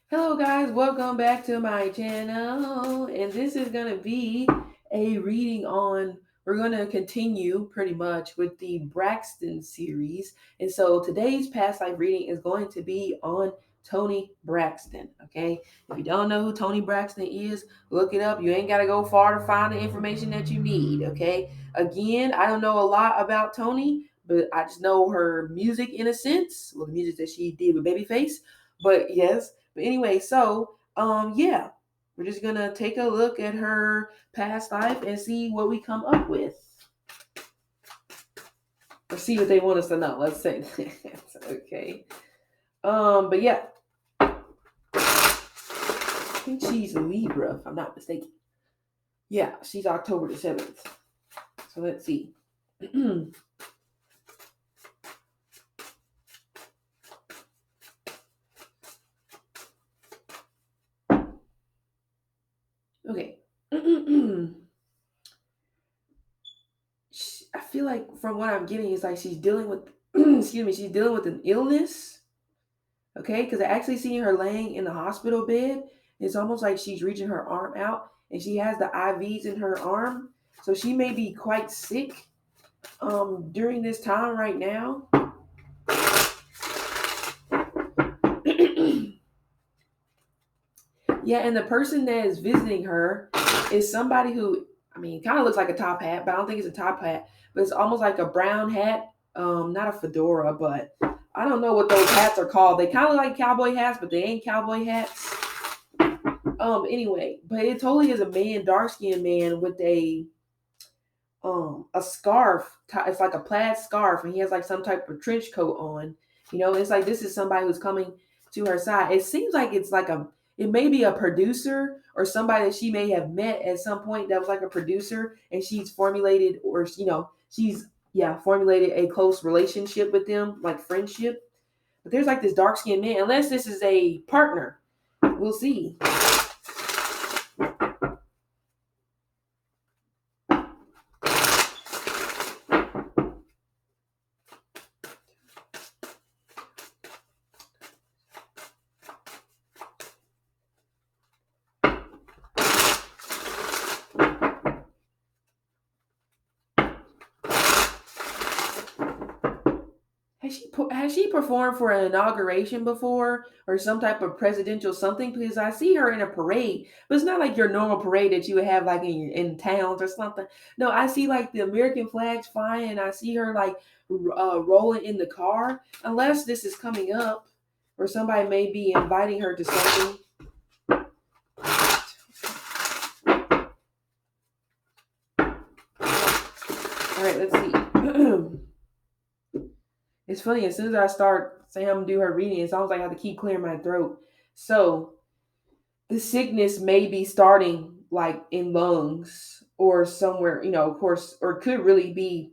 Hello guys, welcome back to my channel. And this is going to be a reading on, we're going to continue pretty much with the Braxton series. And so today's past life reading is going to be on Toni Braxton. Okay. If you don't know who Toni Braxton is, look it up. You ain't got to go far to find the information that you need. Okay. Again, I don't know a lot about Toni, but I just know her music in a sense. Well, the music that she did with Babyface. But yes, but anyway, so yeah, we're just gonna take a look at her past life and see what we come up with. Let's see what they want us to know. Let's say that. Okay. But yeah, I think she's a Libra, if I'm not mistaken. Yeah, she's October the 7th. So let's see. Okay. I feel like from what I'm getting is like she's dealing with excuse me, she's dealing with an illness. Okay, because I actually see her laying in the hospital bed. It's almost like she's reaching her arm out and she has the IVs in her arm. So she may be quite sick during this time right now. Yeah, and the person that is visiting her is somebody who, I mean, kind of looks like a top hat, but I don't think it's a top hat, but it's almost like a brown hat. Not a fedora, but I don't know what those hats are called. They kind of look like cowboy hats, but they ain't cowboy hats. Anyway, but it totally is a man, dark skinned man with a scarf. It's like a plaid scarf, and he has like some type of trench coat on. It's like this is somebody who's coming to her side. It seems like it may be a producer or somebody that she may have met at some point that was like a producer, and she's formulated, or she's formulated a close relationship with them, like friendship. But there's like this dark skinned man, unless this is a partner. We'll see. Has she performed for an inauguration before or some type of presidential something? Because I see her in a parade, but it's not like your normal parade that you would have like in towns or something. No, I see like the American flags flying, and I see her like rolling in the car. Unless this is coming up, or somebody may be inviting her to something. All right, let's see. It's funny, as soon as I start saying I'm gonna do her reading, it's almost like I have to keep clearing my throat. So the sickness may be starting like in lungs or somewhere, of course, or could really be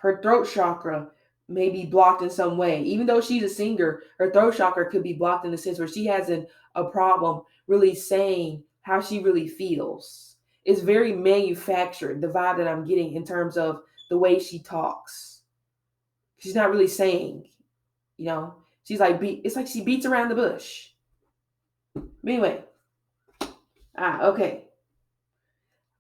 her throat chakra may be blocked in some way. Even though she's a singer, her throat chakra could be blocked in the sense where she has a problem really saying how she really feels. It's very manufactured, the vibe that I'm getting in terms of the way she talks. She's not really saying, she's like, it's like she beats around the bush. But anyway, okay.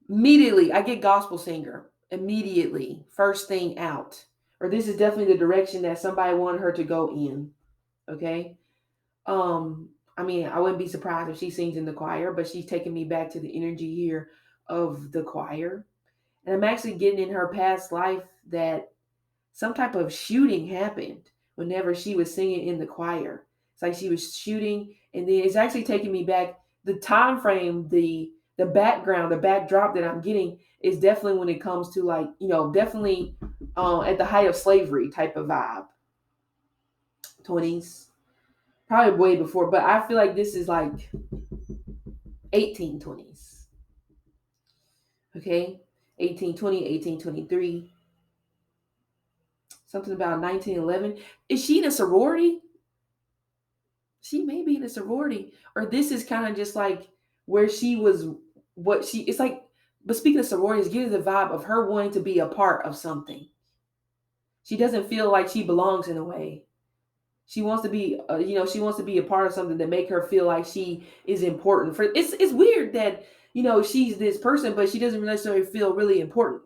Immediately, I get gospel singer. Immediately, first thing out. Or this is definitely the direction that somebody wanted her to go in. Okay. I mean, I wouldn't be surprised if she sings in the choir, but she's taking me back to the energy here of the choir. And I'm actually getting in her past life that some type of shooting happened whenever she was singing in the choir. It's like she was shooting, and then it's actually taking me back. The time frame, the background, the backdrop that I'm getting is definitely when it comes to like definitely at the height of slavery type of vibe. 20s, probably way before, but I feel like this is like 1820s. Okay, 1820, 1823. Something about 1911. Is she in a sorority? She may be in a sorority, or this is kind of just like where she was, what she, it's like, but speaking of sororities, gives the vibe of her wanting to be a part of something. She doesn't feel like she belongs in a way. She wants to be, she wants to be a part of something that make her feel like she is important. For it's weird that she's this person, but she doesn't necessarily feel really important.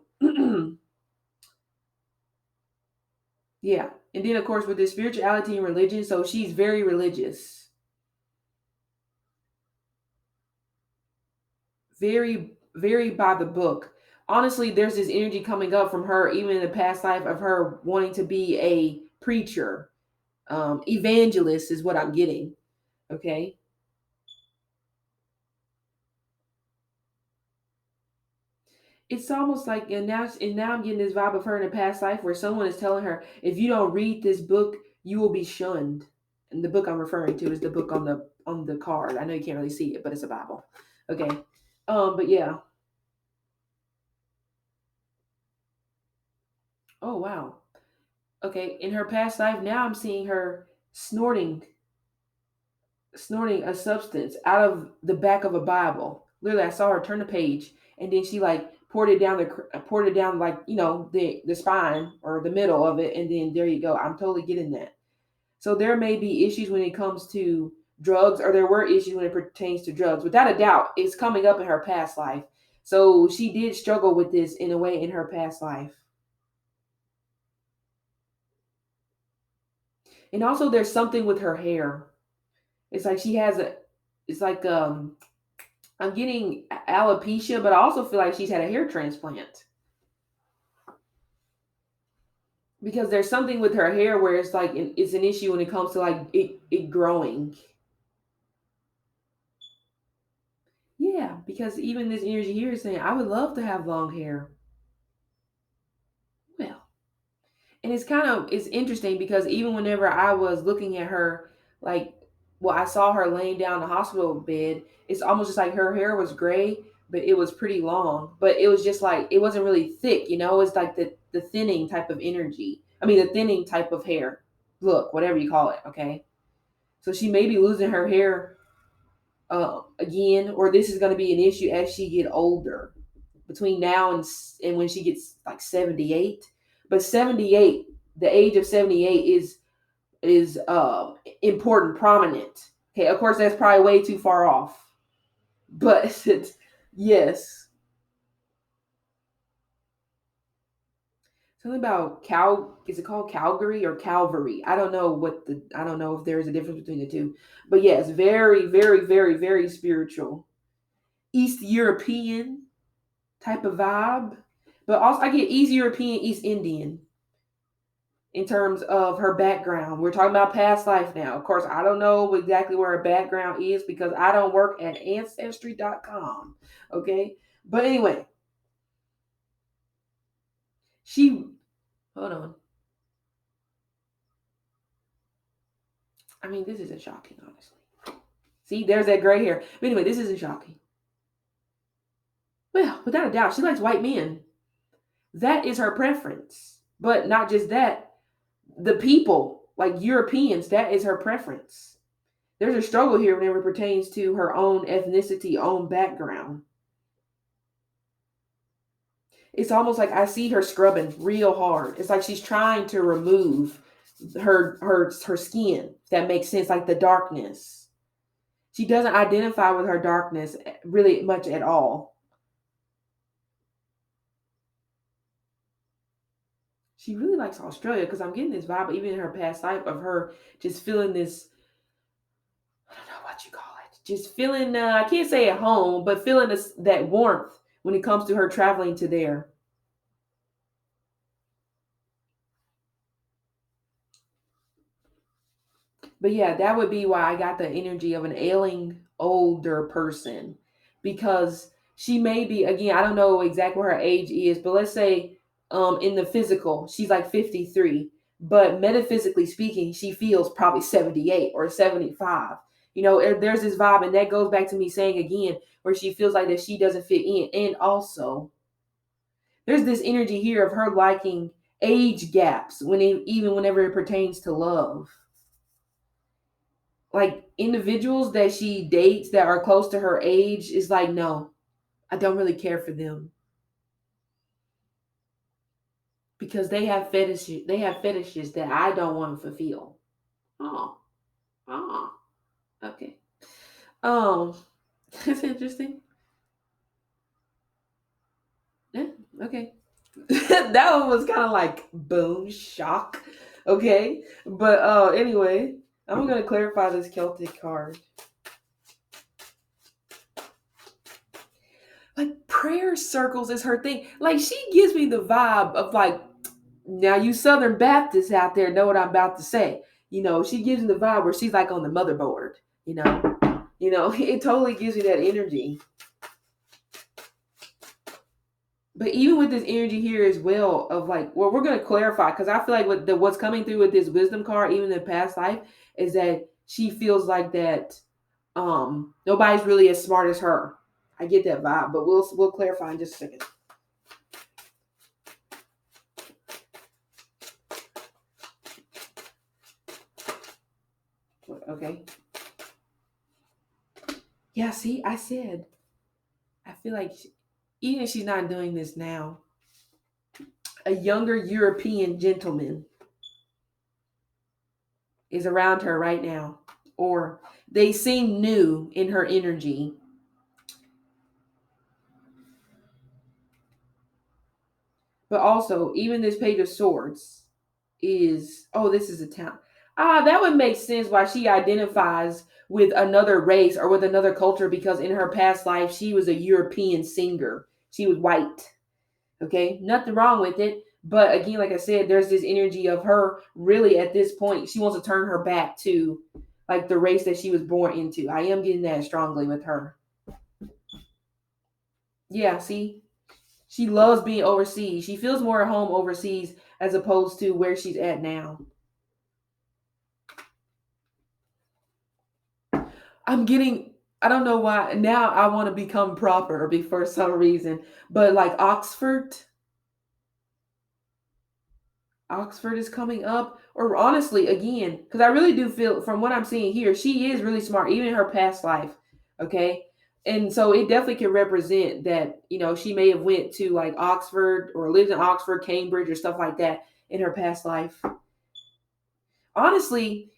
Yeah, and then of course with the spirituality and religion, so she's very religious, very by the book. Honestly, there's this energy coming up from her, even in the past life, of her wanting to be a preacher, evangelist is what I'm getting. Okay. It's almost like, and now I'm getting this vibe of her in a past life where someone is telling her, if you don't read this book, you will be shunned. And the book I'm referring to is the book on the card. I know you can't really see it, but it's a Bible. Okay. But yeah. Oh wow. Okay. In her past life, now I'm seeing her snorting a substance out of the back of a Bible. Literally, I saw her turn the page, and then she like poured it down like the spine or the middle of it, and then there you go. I'm totally getting that. So there may be issues when it comes to drugs, or there were issues when it pertains to drugs. Without a doubt, it's coming up in her past life. So she did struggle with this in a way in her past life. And also, there's something with her hair. It's like she has a. It's like I'm getting alopecia, but I also feel like she's had a hair transplant because there's something with her hair where it's like it's an issue when it comes to like it growing. Yeah, because even this energy here is saying I would love to have long hair. Well, and it's interesting because even whenever I was looking at her, like, well, I saw her laying down in the hospital bed. It's almost just like her hair was gray, but it was pretty long. But it was just like it wasn't really thick. It's like the thinning type of energy. I mean, the thinning type of hair. Look, whatever you call it. Okay, so she may be losing her hair again, or this is going to be an issue as she get older, between now and when she gets like 78. But 78, the age of 78 is important, prominent. Okay, of course that's probably way too far off, but it's, yes. Something about is it called Calgary or Calvary? I don't know if there is a difference between the two, but yes, very, very, very, very spiritual, East European type of vibe. But also, I get East European, East Indian in terms of her background. We're talking about past life now. Of course, I don't know exactly where her background is because I don't work at ancestry.com. Okay. But anyway, she, hold on. I mean, this isn't shocking, honestly. See, there's that gray hair. But anyway, this isn't shocking. Well, without a doubt, she likes white men. That is her preference. But not just that, the people, like Europeans, that is her preference. There's a struggle here whenever it pertains to her own ethnicity, own background. It's almost like I see her scrubbing real hard. It's like she's trying to remove her skin. If that makes sense, like the darkness. She doesn't identify with her darkness really much at all. She really likes Australia because I'm getting this vibe, even in her past life, of her just feeling this. I don't know what you call it. Just feeling. I can't say at home, but feeling that warmth when it comes to her traveling to there. But yeah, that would be why I got the energy of an ailing older person, because she may be, again, I don't know exactly what her age is, but let's say in the physical, she's like 53, but metaphysically speaking, she feels probably 78 or 75. There's this vibe, and that goes back to me saying again, where she feels like that she doesn't fit in. And also, there's this energy here of her liking age gaps even whenever it pertains to love, like individuals that she dates that are close to her age is like, no, I don't really care for them because they have fetishes that I don't want to fulfill. Oh, oh, okay. Um, that's interesting. Yeah, okay. That one was kind of like boom shock. Okay, but anyway, I'm gonna clarify this Celtic card. Like prayer circles is her thing. Like she gives me the vibe of like, now you Southern Baptists out there know what I'm about to say. She gives me the vibe where she's like on the motherboard. You know, it totally gives me that energy. But even with this energy here as well of like, well, we're going to clarify because I feel like what's coming through with this wisdom card, even in past life, is that she feels like that nobody's really as smart as her. I get that vibe, but we'll clarify in just a second. Okay. Yeah, see, I said, I feel like even if she's not doing this now, a younger European gentleman is around her right now, or they seem new in her energy. But also, even this Page of Swords is, oh, this is a town. That would make sense why she identifies with another race or with another culture because in her past life, she was a European singer. She was white. Okay, nothing wrong with it. But again, like I said, there's this energy of her really at this point, she wants to turn her back to like the race that she was born into. I am getting that strongly with her. Yeah, see, she loves being overseas. She feels more at home overseas as opposed to where she's at now. I'm getting, I don't know why. Now I want to become proper for some reason. But like Oxford is coming up. Or honestly, again, because I really do feel from what I'm seeing here, she is really smart, even in her past life. Okay. And so it definitely can represent that, she may have went to like Oxford or lived in Oxford, Cambridge, or stuff like that in her past life. Honestly,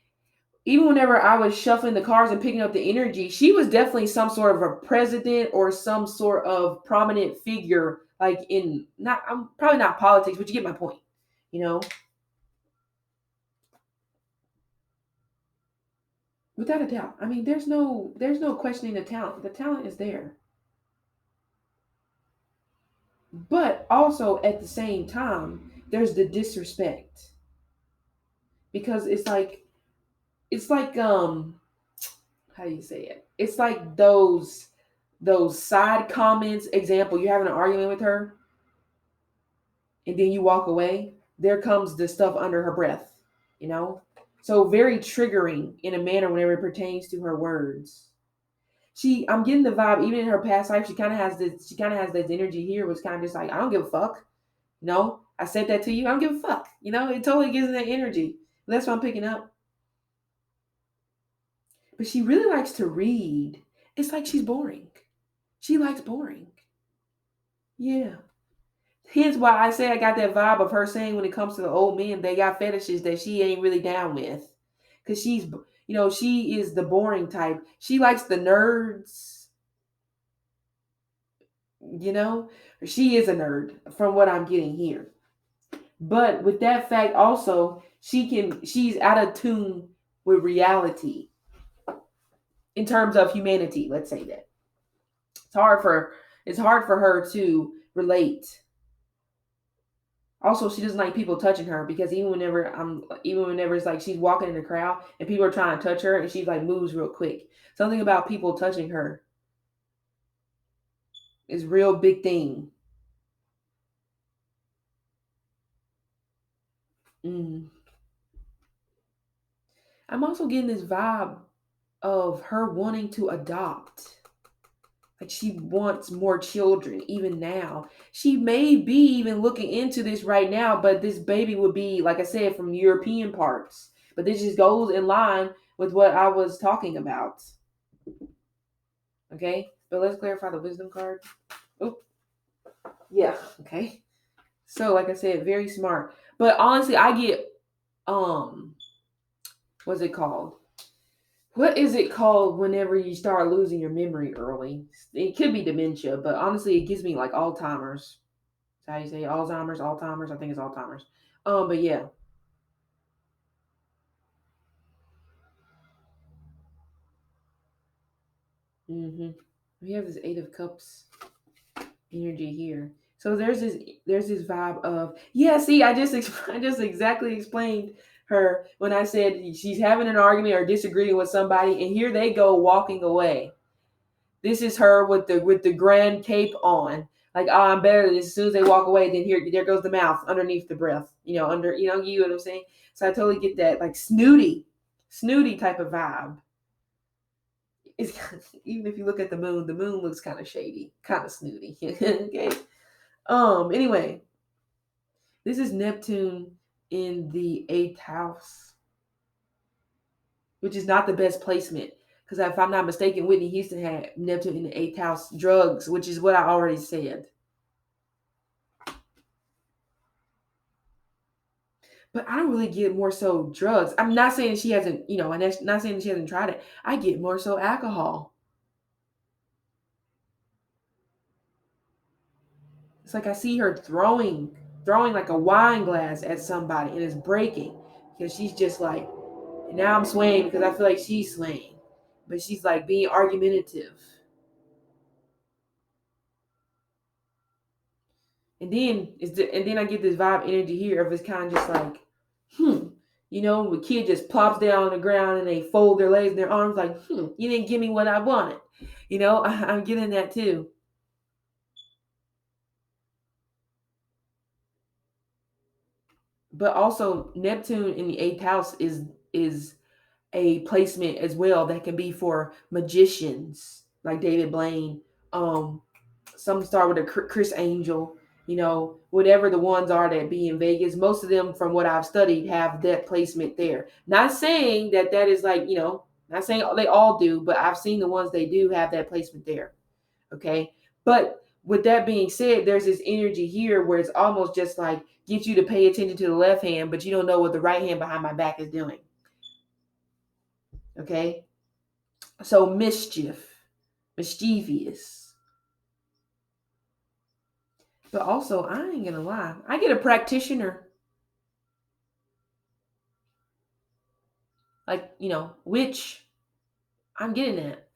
even whenever I was shuffling the cards and picking up the energy, she was definitely some sort of a president or some sort of prominent figure, like in not, I'm probably not politics, but you get my point, you know? Without a doubt. I mean, there's no questioning the talent. The talent is there. But also at the same time, there's the disrespect. Because it's like how do you say it? It's like those side comments. Example, you're having an argument with her and then you walk away, there comes the stuff under her breath, you know? So very triggering in a manner whenever it pertains to her words. I'm getting the vibe, even in her past life, she kind of has this energy here, was kind of just like, I don't give a fuck. No, I said that to you. I don't give a fuck. It totally gives me that energy. That's what I'm picking up. But she really likes to read. It's like she's boring. She likes boring. Yeah. Hence why I say I got that vibe of her saying when it comes to the old men, they got fetishes that she ain't really down with. Because she is the boring type. She likes the nerds, you know? She is a nerd from what I'm getting here. But with that fact also, she's out of tune with reality in terms of humanity, let's say that. It's hard for her to relate. Also, she doesn't like people touching her because even whenever it's like she's walking in the crowd and people are trying to touch her and she like moves real quick. Something about people touching her is a real big thing. Mm. I'm also getting this vibe of her wanting to adopt. Like she wants more children even now. She may be even looking into this right now, but this baby would be, like I said, from European parts. But this just goes in line with what I was talking about. Okay? But let's clarify the wisdom card. Oh, yeah. Okay. So, like I said, very smart. But honestly, I get um what's it called? What is it called whenever you start losing your memory early? It could be dementia, but honestly, it gives me like Alzheimer's. That's how you say Alzheimer's, Alzheimer's. I think it's Alzheimer's. But yeah. Mm-hmm. We have this Eight of Cups energy here. So there's this vibe of, yeah. See, I just exactly explained her when I said she's having an argument or disagreeing with somebody, and here they go walking away. This is her with the grand cape on. Like, oh, I'm better than this. As soon as they walk away, then here there goes the mouth underneath the breath. You know what I'm saying? So I totally get that, like snooty type of vibe. It's even if you look at the moon looks kind of shady, kind of snooty. Okay. Anyway, this is Neptune in the eighth house, which is not the best placement. Because if I'm not mistaken, Whitney Houston had Neptune in the eighth house, drugs, which is what I already said. But I don't really get more so drugs. I'm not saying she hasn't, and that's not saying she hasn't tried it. I get more so alcohol. It's like I see her throwing like a wine glass at somebody and it's breaking because she's just like, and now I'm swaying because I feel like she's swaying, but she's like being argumentative. And then I get this vibe energy here of it's kind of just like, the kid just plops down on the ground and they fold their legs and their arms like, you didn't give me what I wanted. I'm getting that too. But also Neptune in the eighth house is a placement as well that can be for magicians like David Blaine. Some start with a Chris Angel, whatever the ones are that be in Vegas. Most of them, from what I've studied, have that placement there. Not saying that is like, not saying they all do, but I've seen the ones they do have that placement there. Okay. But with that being said, there's this energy here where it's almost just like get you to pay attention to the left hand, but you don't know what the right hand behind my back is doing. Okay. So mischievous. But also, I ain't gonna lie, I get a practitioner, like, which I'm getting at.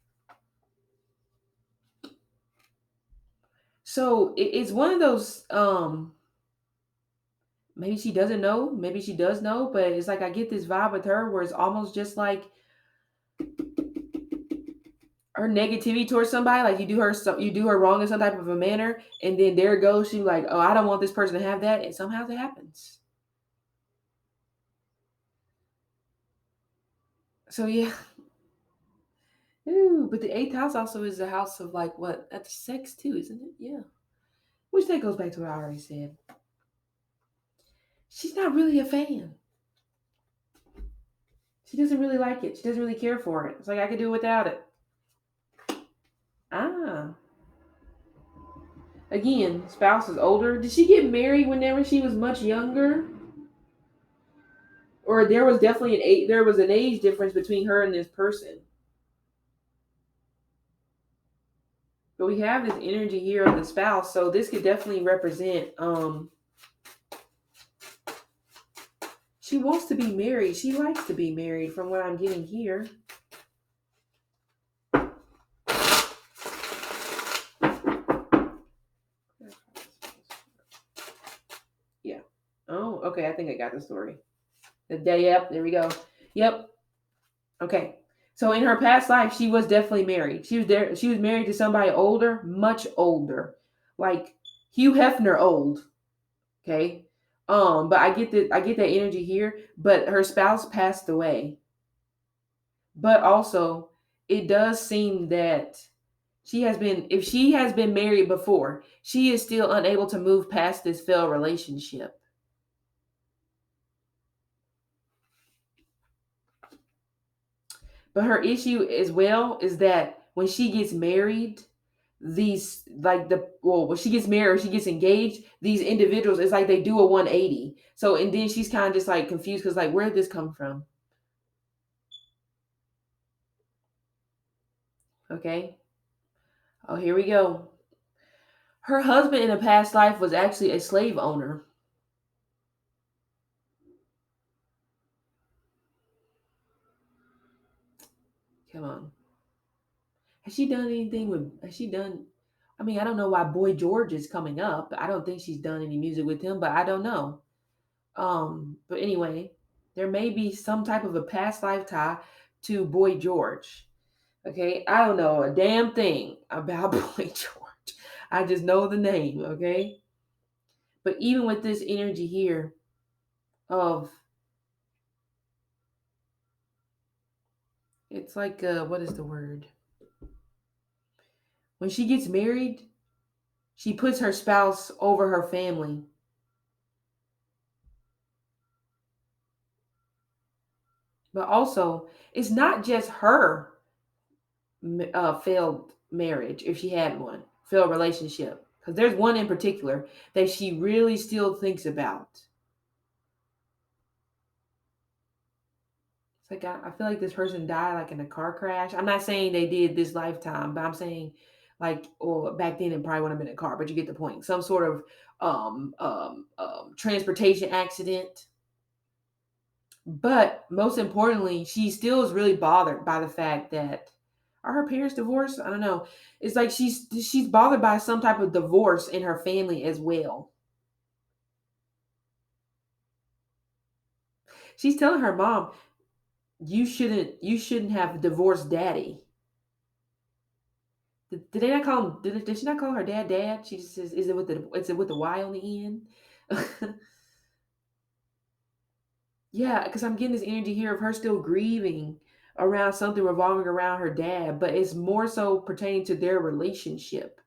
So it's one of those, maybe she doesn't know, maybe she does know, but it's like I get this vibe with her where it's almost just like her negativity towards somebody, like you do her wrong in some type of a manner, and then there goes she like, oh, I don't want this person to have that, and somehow it happens. So yeah. Ooh, but the eighth house also is the house of like what? That's sex too, isn't it? Yeah. Which that goes back to what I already said. She's not really a fan. She doesn't really like it. She doesn't really care for it. It's like I could do without it. Ah. Again, spouse is older. Did she get married whenever she was much younger? Or there was an age difference between her and this person. But we have this energy here of the spouse, so this could definitely represent she wants to be married. She likes to be married from what I'm getting here. Yeah. Oh, okay. I think I got the story. Yep, there we go. Yep. Okay. So in her past life, she was definitely married. She was there. She was married to somebody older, much older, like Hugh Hefner old. Okay. But I get that energy here. But her spouse passed away. But also, it does seem that if she has been married before, she is still unable to move past this failed relationship. But her issue as well is that when she gets married, these like when she gets married, she gets engaged, these individuals, it's like they do a 180. So and then she's kind of just like confused because like where did this come from? Okay. Oh, here we go. Her husband in a past life was actually a slave owner. Come on. Has she done anything with, has she done, I mean, I don't know why Boy George is coming up. I don't think she's done any music with him, but I don't know. But anyway, there may be some type of a past life tie to Boy George. Okay, I don't know a damn thing about Boy George. I just know the name, okay? But even with this energy here of, it's like, what is the word? When she gets married, she puts her spouse over her family. But also, it's not just her failed marriage, if she had one, failed relationship. Because there's one in particular that she really still thinks about. It's like, I feel like this person died like in a car crash. I'm not saying they did this lifetime, but I'm saying like, or back then it probably wouldn't have been a car, but you get the point. Some sort of transportation accident. But most importantly, she still is really bothered by the fact that, are her parents divorced? I don't know. It's like she's bothered by some type of divorce in her family as well. She's telling her mom, you shouldn't have divorced daddy. Did they not call him? Did she not call her dad dad? She just says, is it with the Y on the end? Yeah, because I'm getting this energy here of her still grieving around something revolving around her dad, but it's more so pertaining to their relationship.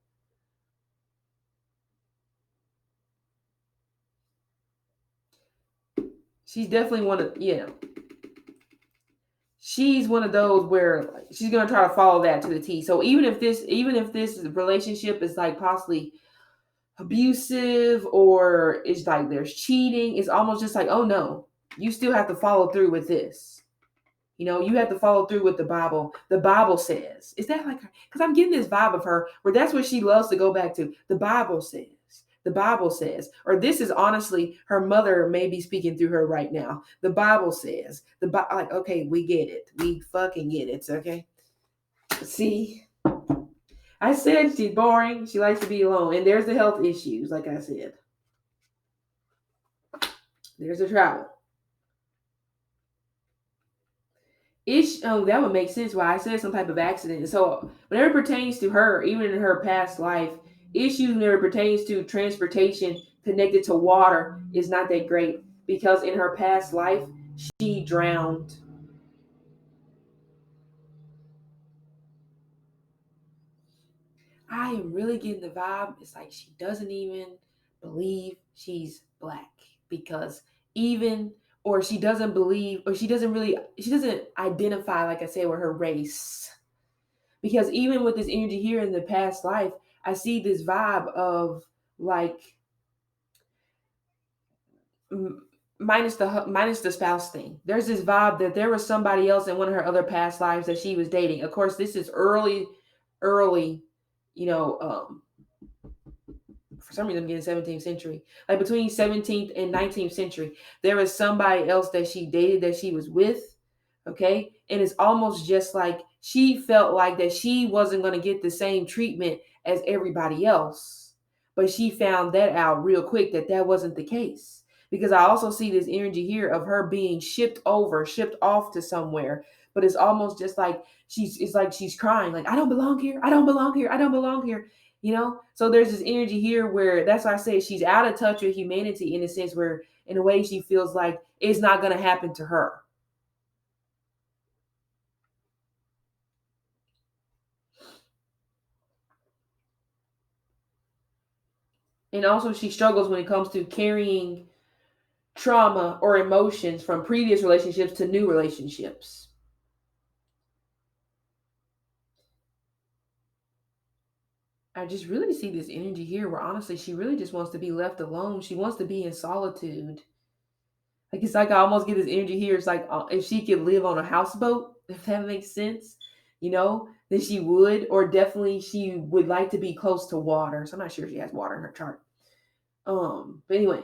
She's definitely one of, yeah. She's one of those where like, she's gonna try to follow that to the T. So even if this relationship is like possibly abusive or it's like there's cheating, it's almost just like, oh no, you still have to follow through with this. You have to follow through with the Bible. The Bible says. Is that like, because I'm getting this vibe of her where that's what she loves to go back to. The Bible says. The Bible says. Or this is honestly her mother may be speaking through her right now. The Bible says. Like, okay, we get it. We fucking get it. Okay. See, I said she's boring. She likes to be alone. And there's the health issues, like I said. There's the travel. That would make sense why I said some type of accident. So whenever it pertains to her, even in her past life, issues whenever it pertains to transportation connected to water is not that great because in her past life she drowned. I am really getting the vibe. It's like she doesn't even believe she's black because even or she doesn't believe or she doesn't identify like I said with her race. Because even with this energy here in the past life, I see this vibe of like minus the spouse thing. There's this vibe that there was somebody else in one of her other past lives that she was dating. Of course, this is early, you know, for some reason I'm getting 17th century. Like between 17th and 19th century, there was somebody else that she dated that she was with. Okay. And it's almost just like she felt like that she wasn't going to get the same treatment as everybody else. But she found that out real quick that that wasn't the case. Because I also see this energy here of her being shipped off to somewhere. But it's almost just like it's like she's crying, like, I don't belong here. I don't belong here. I don't belong here. So there's this energy here where that's why I say she's out of touch with humanity in a sense where in a way she feels like it's not going to happen to her. And also she struggles when it comes to carrying trauma or emotions from previous relationships to new relationships. I just really see this energy here where honestly she really just wants to be left alone. She wants to be in solitude. Like it's like I almost get this energy here. It's like if she could live on a houseboat, if that makes sense, you know, than she would, or definitely she would like to be close to water. So I'm not sure if she has water in her chart. But anyway,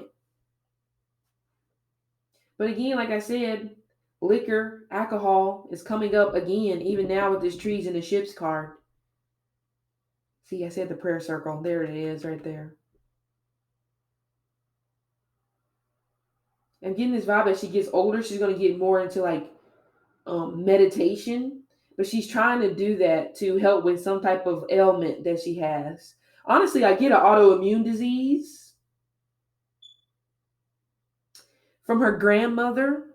but again, like I said, liquor, alcohol is coming up again, even now with this trees and the ships card. See, I said the prayer circle. There it is, right there. I'm getting this vibe as she gets older, she's going to get more into like meditation, but she's trying to do that to help with some type of ailment that she has. Honestly, I get an autoimmune disease from her grandmother,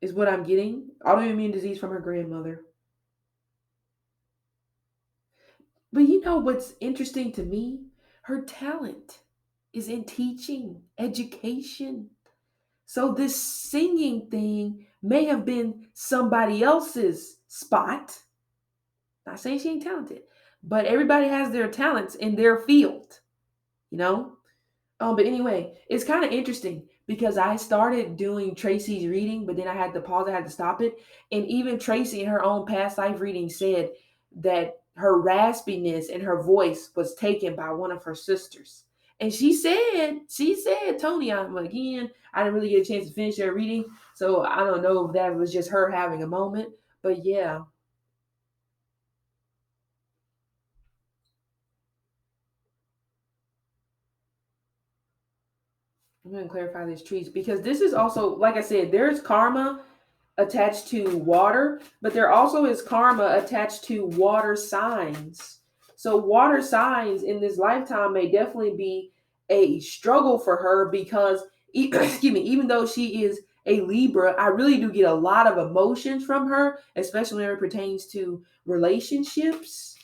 is what I'm getting. Autoimmune disease from her grandmother. But you know what's interesting to me? Her talent is in teaching, education. So this singing thing may have been somebody else's spot. Not saying she ain't talented, but everybody has their talents in their field, you know? But anyway, it's kind of interesting because I started doing Tracy's reading, but then I had to pause, I had to stop it. And even Tracy in her own past life reading said that her raspiness in her voice was taken by one of her sisters. And she said, Toni, again, I didn't really get a chance to finish her reading. So I don't know if that was just her having a moment. But yeah, I'm going to clarify these trees because this is also, like I said, there's karma attached to water, but there also is karma attached to water signs. So water signs in this lifetime may definitely be a struggle for her because, excuse me, even though she is a Libra, I really do get a lot of emotions from her, especially when it pertains to relationships.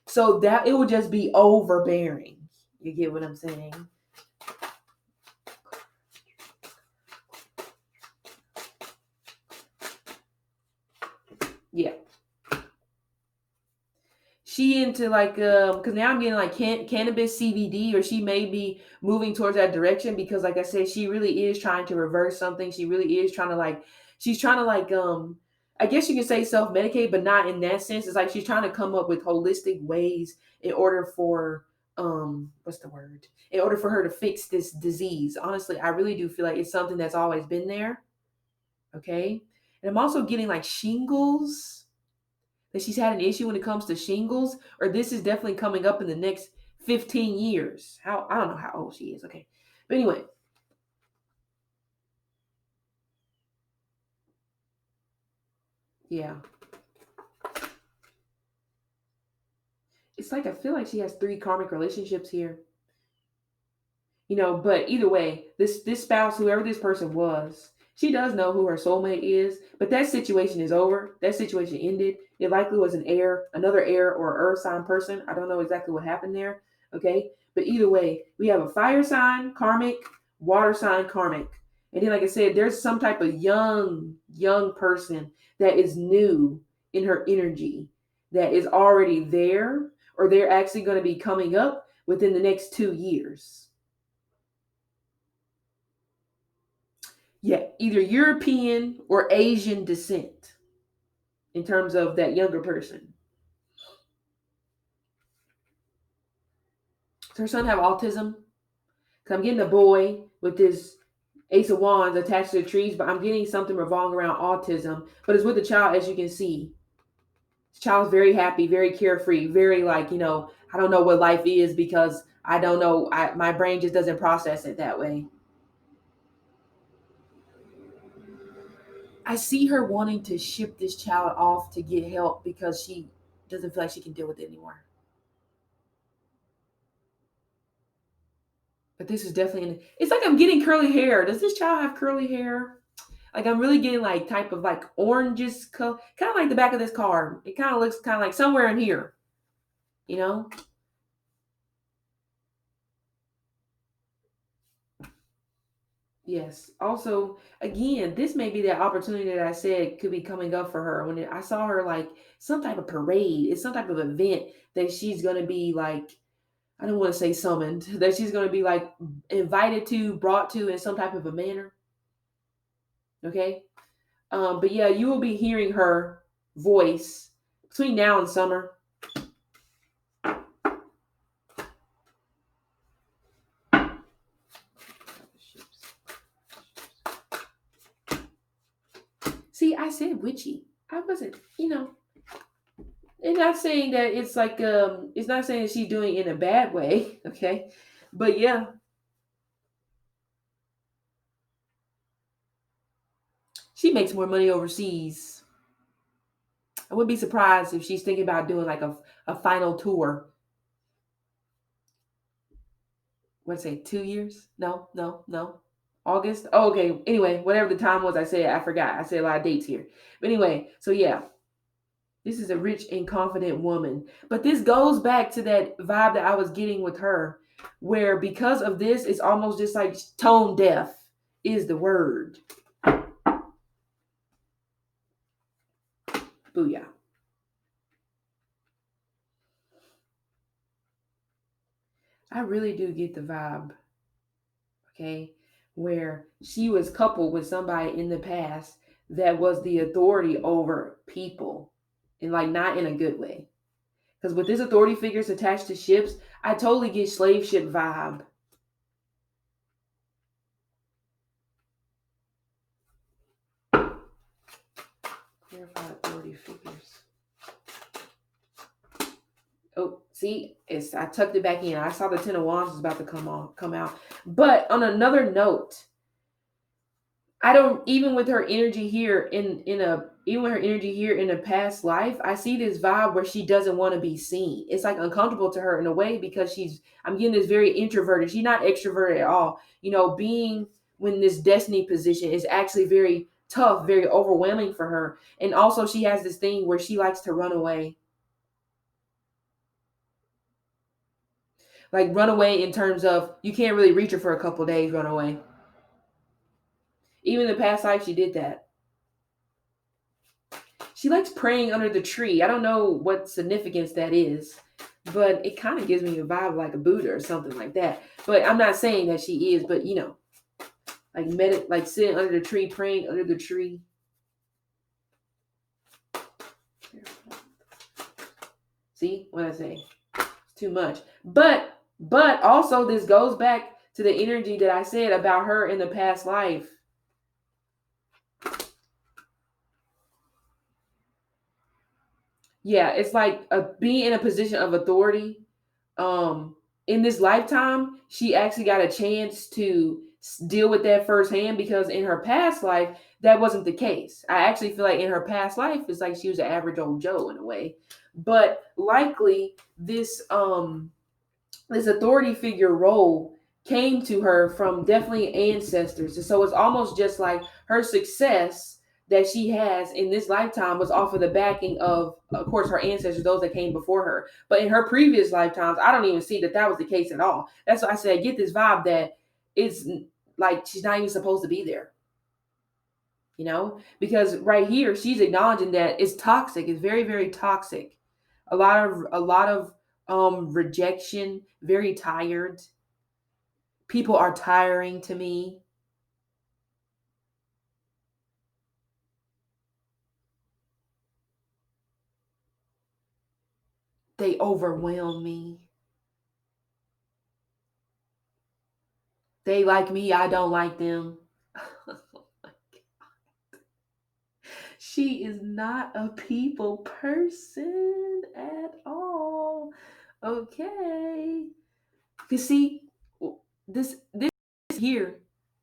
So that it would just be overbearing. You get what I'm saying? Yeah. She into like because now I'm getting like cannabis CBD, or she may be moving towards that direction because like I said, she really is trying to reverse something. She really is trying to like she's trying to like I guess you can say self-medicate, but not in that sense. It's like she's trying to come up with holistic ways in order for what's the word? In order for her to fix this disease. Honestly, I really do feel like it's something that's always been there. Okay. And I'm also getting like shingles, that she's had an issue when it comes to shingles, or this is definitely coming up in the next 15 years. How I don't know how old she is. Okay. But anyway, yeah. It's like I feel like she has three karmic relationships here. But either way, this spouse, whoever this person was, she does know who her soulmate is, but that situation is over. That situation ended. It likely was another air or earth sign person. I don't know exactly what happened there. Okay. But either way, we have a fire sign, karmic, water sign, karmic. And then, like I said, there's some type of young person that is new in her energy that is already there, or they're actually going to be coming up within the next 2 years. Yeah, either European or Asian descent in terms of that younger person. Does her son have autism? Because I'm getting a boy with this Ace of Wands attached to the trees, but I'm getting something revolving around autism. But it's with the child, as you can see. This child's very happy, very carefree, very like, I don't know what life is because I don't know. My brain just doesn't process it that way. I see her wanting to ship this child off to get help because she doesn't feel like she can deal with it anymore. But this is definitely, it's like I'm getting curly hair. Does this child have curly hair? Like I'm really getting like type of like oranges color, kind of like the back of this card. It kind of looks kind of like somewhere in here, you know? Yes. Also, again, this may be that opportunity that I said could be coming up for her. When I saw her like some type of parade, it's some type of event that she's going to be like, I don't want to say summoned, that she's going to be like invited to, brought to in some type of a manner. Okay. But yeah, you will be hearing her voice between now and summer. I said witchy. I wasn't, and not saying that it's like it's not saying that she's doing it in a bad way, okay? But yeah, she makes more money overseas. I wouldn't be surprised if she's thinking about doing like a final tour. What'd I say, 2 years? No, no, no. August? Oh, okay. Anyway, whatever the time was, I said, I forgot. I said a lot of dates here. But anyway, so yeah, this is a rich and confident woman. But this goes back to that vibe that I was getting with her, where because of this, it's almost just like tone deaf is the word. Booyah. I really do get the vibe, okay, where she was coupled with somebody in the past that was the authority over people, and like not in a good way. Because with this authority figures attached to ships, I totally get slave ship vibe. Clarify authority figures. Oh, see, I tucked it back in. I saw the Ten of Wands was about to come out. But on another note, I don't, even with her energy here even with her energy here in a past life, I see this vibe where she doesn't want to be seen. It's like uncomfortable to her in a way because I'm getting this very introverted. She's not extroverted at all. Being when this destiny position is actually very tough, very overwhelming for her. And also she has this thing where she likes to run away. Like run away in terms of you can't really reach her for a couple days, run away. Even in the past life, she did that. She likes praying under the tree. I don't know what significance that is, but it kind of gives me a vibe like a Buddha or something like that. But I'm not saying that she is, but like sitting under the tree, praying under the tree. See what I say? It's too much. But also this goes back to the energy that I said about her in the past life. Yeah, it's like being in a position of authority. In this lifetime, she actually got a chance to deal with that firsthand because in her past life, that wasn't the case. I actually feel like in her past life, it's like she was an average old Joe in a way. But likely this authority figure role came to her from definitely ancestors. And so it's almost just like her success that she has in this lifetime was off of the backing of course, her ancestors, those that came before her. But in her previous lifetimes, I don't even see that was the case at all. That's why I said I get this vibe that it's like she's not even supposed to be there. Because right here she's acknowledging that it's toxic. It's very, very toxic. A lot of rejection, very tired. People are tiring to me. They overwhelm me. They like me, I don't like them. She is not a people person at all. Okay. You see, this here,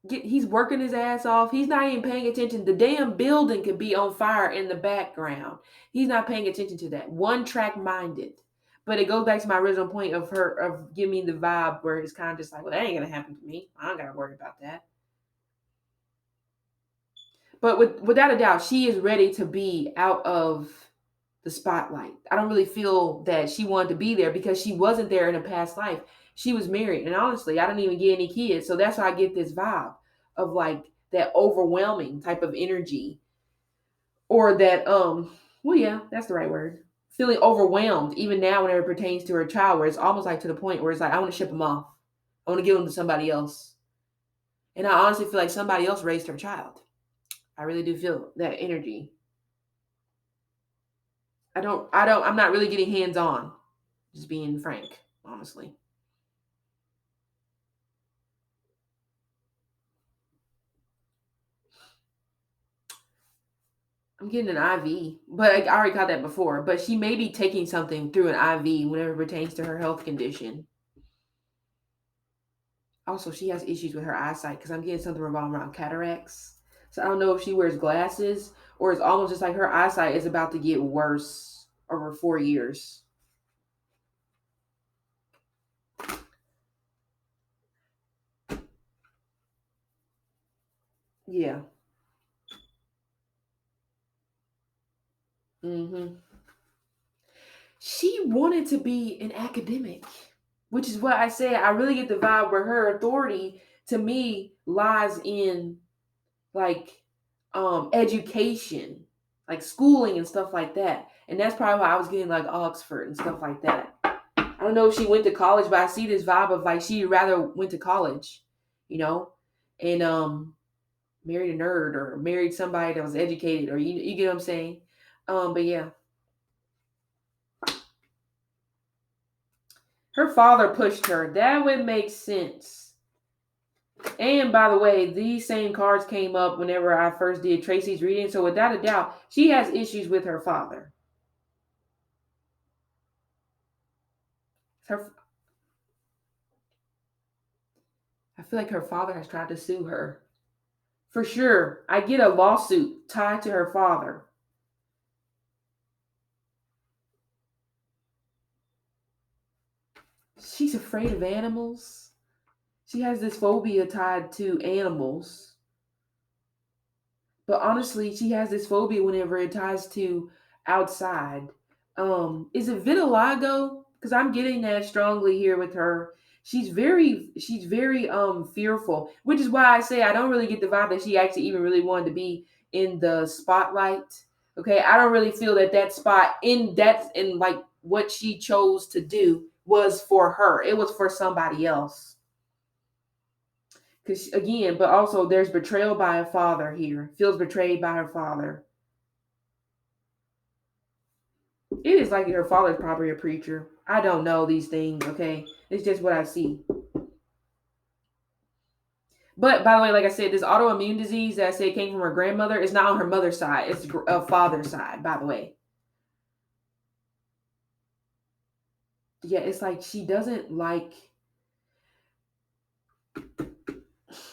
he's working his ass off. He's not even paying attention. The damn building could be on fire in the background. He's not paying attention to that. One track minded. But it goes back to my original point of her of giving me the vibe where it's kind of just like, well, that ain't gonna happen to me. I don't gotta worry about that. But without a doubt, she is ready to be out of the spotlight. I don't really feel that she wanted to be there because she wasn't there in a past life. She was married, and honestly, I didn't even get any kids, so that's why I get this vibe of like that overwhelming type of energy, or that well, yeah, that's the right word. Feeling overwhelmed, even now, whenever it pertains to her child, where it's almost like to the point where it's like I want to ship them off. I want to give them to somebody else, and I honestly feel like somebody else raised her child. I really do feel that energy. I'm not really getting hands on, just being frank, honestly. I'm getting an IV, but I already got that before. But she may be taking something through an IV whenever it pertains to her health condition. Also, she has issues with her eyesight because I'm getting something revolving around cataracts. So I don't know if she wears glasses or it's almost just like her eyesight is about to get worse over 4 years. Yeah. hmm She wanted to be an academic, which is what I said. I really get the vibe where her authority to me lies in like education, like schooling and stuff like that. And that's probably why I was getting like Oxford and stuff like that. I don't know if she went to college, but I see this vibe of like she rather went to college, you know, and married a nerd or married somebody that was educated, or you get what I'm saying. But yeah, her father pushed her. That would make sense. And by the way, these same cards came up whenever I first did Tracy's reading. So without a doubt, she has issues with her father. Her, I feel like her father has tried to sue her. For sure. I get a lawsuit tied to her father. She's afraid of animals. She has this phobia tied to animals. But honestly, she has this phobia whenever it ties to outside. Is it vitiligo? Because I'm getting that strongly here with her. She's very fearful, which is why I say I don't really get the vibe that she actually even really wanted to be in the spotlight. Okay, I don't really feel that that spot in depth in like what she chose to do was for her. It was for somebody else. Because again, but also there's betrayal by a father here. Feels betrayed by her father. It is like her father's probably a preacher. I don't know these things, okay? It's just what I see. But by the way, like I said, this autoimmune disease that I said came from her grandmother is not on her mother's side. It's a father's side, by the way. Yeah, it's like she doesn't like,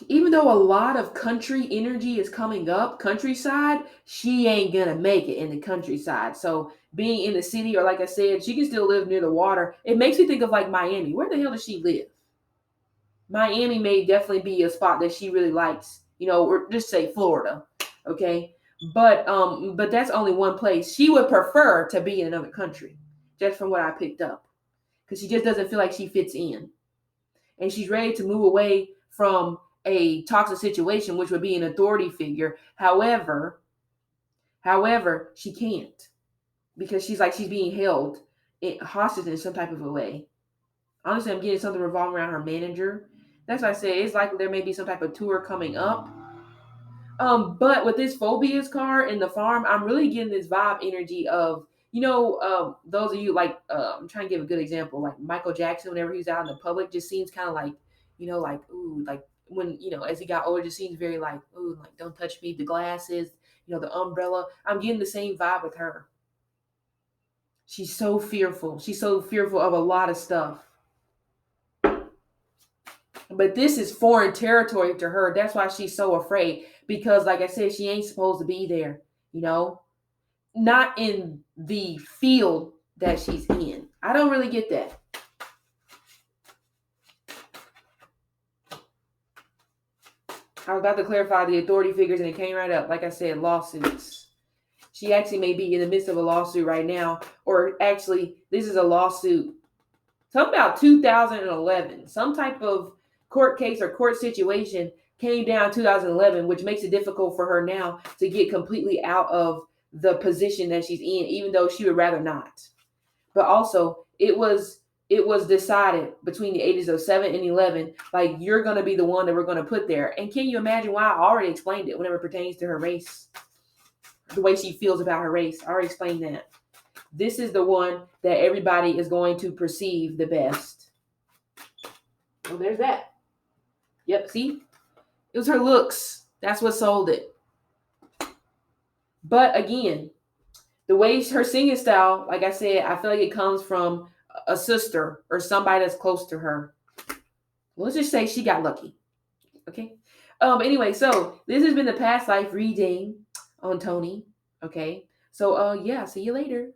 even though a lot of country energy is coming up, countryside, she ain't gonna make it in the countryside. So being in the city, or like I said, she can still live near the water. It makes me think of like Miami. Where the hell does she live? Miami may definitely be a spot that she really likes, or just say Florida. Okay. But that's only one place. She would prefer to be in another country, just from what I picked up. Because she just doesn't feel like she fits in. And she's ready to move away from a toxic situation, which would be an authority figure. However, she can't, because she's being held hostage in some type of a way. Honestly, I'm getting something revolving around her manager. That's why I say it's like there may be some type of tour coming up. But with this phobias card in the farm, I'm really getting this vibe energy of, those of you like, I'm trying to give a good example, like Michael Jackson, whenever he's out in the public, just seems kind of like, like, ooh, like when, as he got older, just seems very like, ooh, like, don't touch me, the glasses, the umbrella. I'm getting the same vibe with her. She's so fearful. She's so fearful of a lot of stuff. But this is foreign territory to her. That's why she's so afraid. Because, like I said, she ain't supposed to be there, not in the field that she's in. I don't really get that. I was about to clarify the authority figures and it came right up. Like I said, lawsuits. She actually may be in the midst of a lawsuit right now. Or actually, this is a lawsuit. Something about 2011. Some type of court case or court situation came down 2011, which makes it difficult for her now to get completely out of the position that she's in, even though she would rather not. But also, it was decided between the ages of 7 and 11, like, you're going to be the one that we're going to put there. And can you imagine why? I already explained it whenever it pertains to her race, the way she feels about her race. I already explained that. This is the one that everybody is going to perceive the best. Well, there's that. Yep, see? It was her looks. That's what sold it. But again, the way her singing style, like I said, I feel like it comes from a sister or somebody that's close to her. Let's just say she got lucky. Okay. Anyway, so this has been the past life reading on Toni. Okay. So yeah, see you later.